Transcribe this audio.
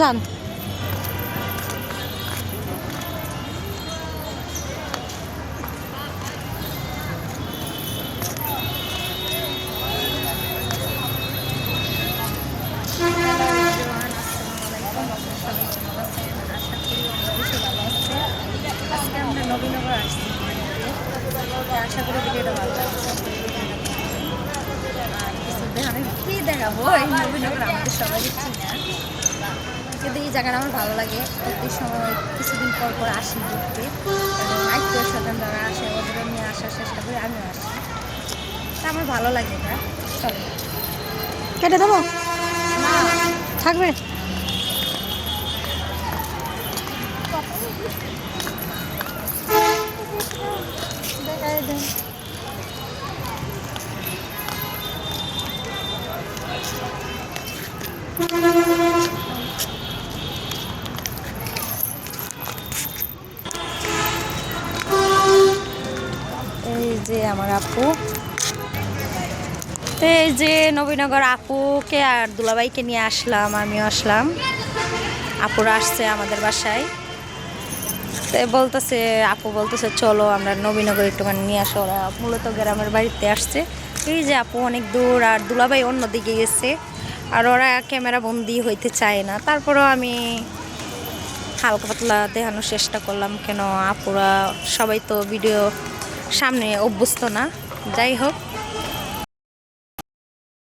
যান। আজকে আমরা নবীনগর আসছি, আশা করি ভিডিওটা ভালো লাগছে। আর কিছু আমি কী দেখাবো, এই নবীনগর আমাদের সবাই চিনা, কিন্তু এই জায়গাটা আমার ভালো লাগে। প্রতি সময় কিছুদিন পর পর আসি ঘুরতে, এবং আত্মীয় স্বজন যারা আসে ওদেরও নিয়ে আসার চেষ্টা করি, আমিও আসি। তা আমার ভালো লাগে এটা। চলো, কেটে দেবো, না থাকবে। দেখাই দেন। এই যে আমার আপু, তো এই যে নবীনগর আপুকে আর দুলাভাইকে নিয়ে আসলাম, আমিও আসলাম। আপুরা আসছে আমাদের বাসায়, তো বলতেছে, আপু বলতেছে চলো আমরা নবীনগর একটুখানি নিয়ে আসো। ওরা মূলত গ্রামের বাড়িতে আসছে। এই যে আপু অনেক দূর, আর দুলাভাই অন্যদিকে গেছে, আর ওরা ক্যামেরা বন্দি হইতে চায় না। তারপরেও আমি হালকা পাতলা দেখানোর চেষ্টা করলাম, কেন আপুরা সবাই তো ভিডিও সামনে অভ্যস্ত না। যাই হোক,